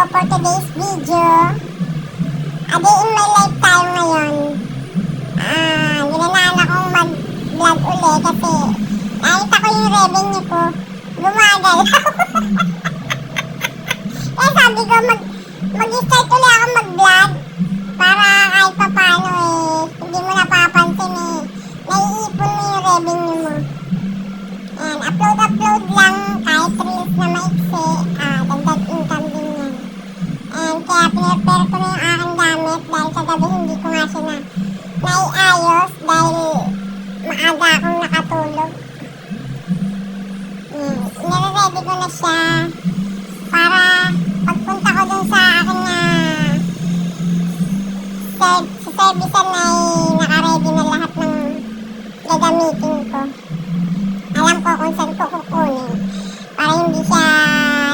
for today's video. A day in my life tayo ngayon. Ginanaan akong mag-vlog uli kasi nakita ko yung revenue ko. Gumagalaw. Kaya sabi ko mag-start uli ako mag-vlog para kahit pa paano hindi mo napapansin naiipon mo yung revenue mo. And upload lang kahit reels na maiksi, dagdag income din yan. And kaya pinrepare ko na yung aking gamit dahil kagabi hindi ko nga siya naiayos dahil maaga akong nakatulog. Nire-ready ko na siya para pagpunta ko dun sa aking service na naka-ready na lahat ng gagamitin ko. Alam ko kung saan ko kukunin para hindi siya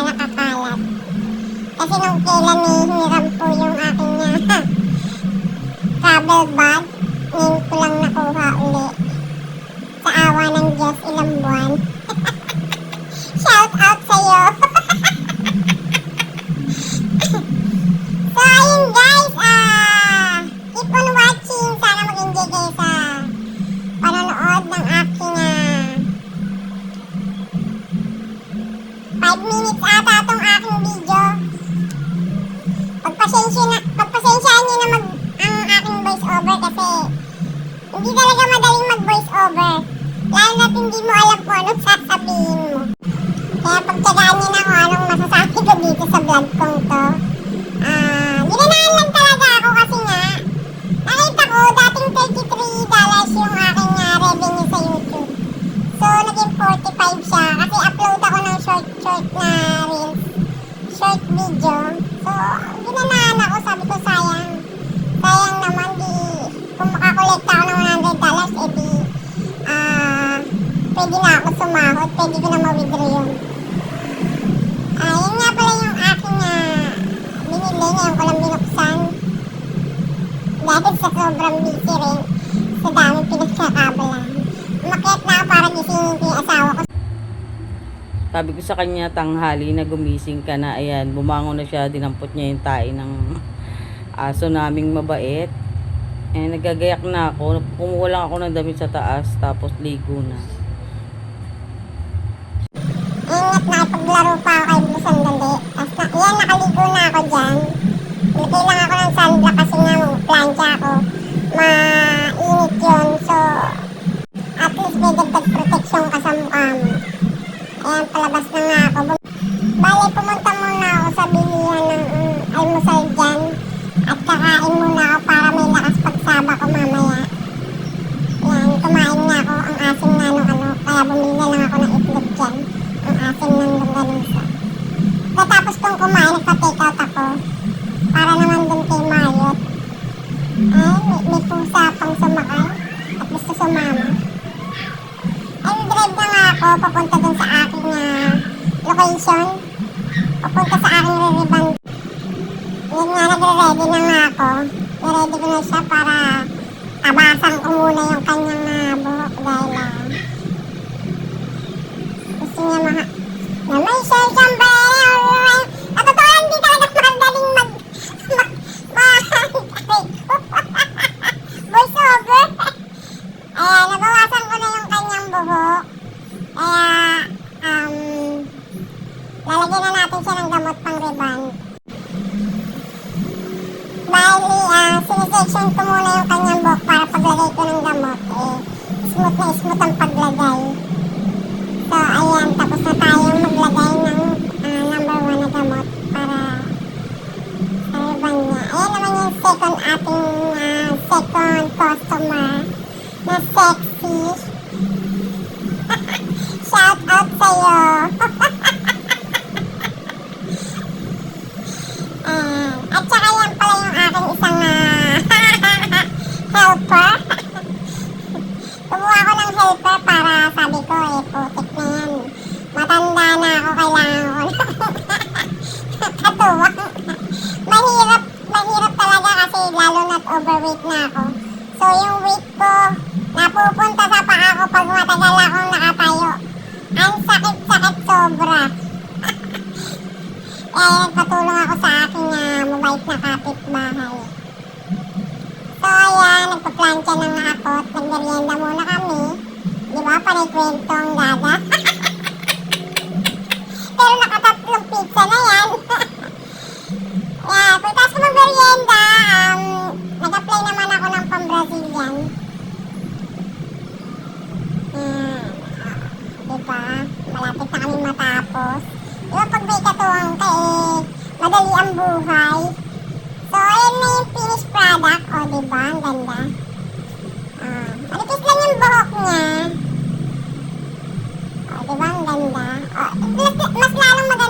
nakakalat. Kasi nung kailan hiniram po yung aking travel bag, ngayon ko lang nakuha uli. Sa awa ng Diyos, ilang buwan. Shout out sa'yo! So ayun guys, keep on watching. Sana mag-enjoy kayo sa panonood ng aking 5 minutes ata itong aking video. Pagpasensyaan nyo na ang aking voice over kasi hindi talaga madaling mag voice over. Lalo na't hindi mo alam kung anong sasabihin mo. Kaya pagtsagaan nyo na kung anong masasabi ko dito sa vlog kong to. Ginanaan lang talaga ako kasi nga nakita ko dating $33 yung aking revenue sa YouTube. So naging 45 siya kasi upload ako ng short na reels, short video. So ginanaan ako, sabi ko sayang naman kung makakolekta ako ng $100 pwede na ako sumahod, pwede ko na ma-withdraw yun. Yun nga pala yung aking binili, ngayon ko lang binuksan dahil sa sobrang busy rin sa daming pinagkakabalan. Umakyat na ako para gisingin ko yung asawa ko. Sabi ko sa kanya tanghali na gumising ka na, ayan, bumangon na siya, dinampot niya yung tae ng aso naming mabait. Nagagayak na ako, kumuha lang ako ng damit sa taas, tapos ligo na. Ingat na, paglaro pa ako kay Blue sandali. Tapos yan, nakaligo na ako dyan. Nilagay lang ako ng sunblock kasi nga plancha ako. Mainit yun, so at least may dagdag protection ka sa mukha mo. Ayan, palabas na nga ako. Bale, pumunta muna ako sa bilihan ng almusal dyan. At kakain muna ako para may lakas pagsaba ko mamaya. Ayan, kumain na ako. Ang asim na kaya bumili na lang ako ng itlog dyan. Ang asim ng longganisa. Katapos kong kumain, nagpa-take out ako. Para naman dun kay Marriott. Ay, may pusa pang sumakay. At gusto sumama. Drive na nga ako papunta dun sa aking location. Papunta sa aking re-reband. Yun nga, nagre-ready na nga ako. Nire-ready ko na siya para tabasan ko muna yung kanyang buhok dahil gusto niya na may siyang bayan. At totoo, hindi talaga madaling voice over. Ayan, nabawasan ko na yung kanyang buhok. Kaya, lalagyan na natin siya ng gamot pang reband. Bali, sinesection ko muna yung kanyang buhok para paglagay ko ng gamot. Smooth na smooth ang paglagay. So, ayan, tapos na tayong maglagay ng number 1 na gamot para sa reband niya. Ayan naman yung second customer na sexy. Shout out sa'yo. At saka yan pala yung aking isang helper. Kumuha ko ng helper para sabi ko putik na yan. Matanda na ako, kailangan ko katuwang. Mahirap talaga kasi lalo na't overweight na ako. So yung weight ko napupunta sa paa ko pag matagal akong nakatayo. Ang sakit sobra. Kaya nagpatulong ako sa mabait na kapitbahay. So, ayan, nagpa-plancha na nga ako at nagmerienda muna kami. Di ba, panay kwento ang dada. Pero nakatatlong pizza na yan. Yeah, pagkas ko mag-merienda, nag-apply naman ako ng pang-Brazilian. Diba? Malapit na kami matapos. Diba pag may katuwang ka madali ang buhay. So, ayan na yung finished product. O, diba? Ang ganda. Malipis lang yung buhok niya. O, diba? Ang ganda. O, mas lalong maganda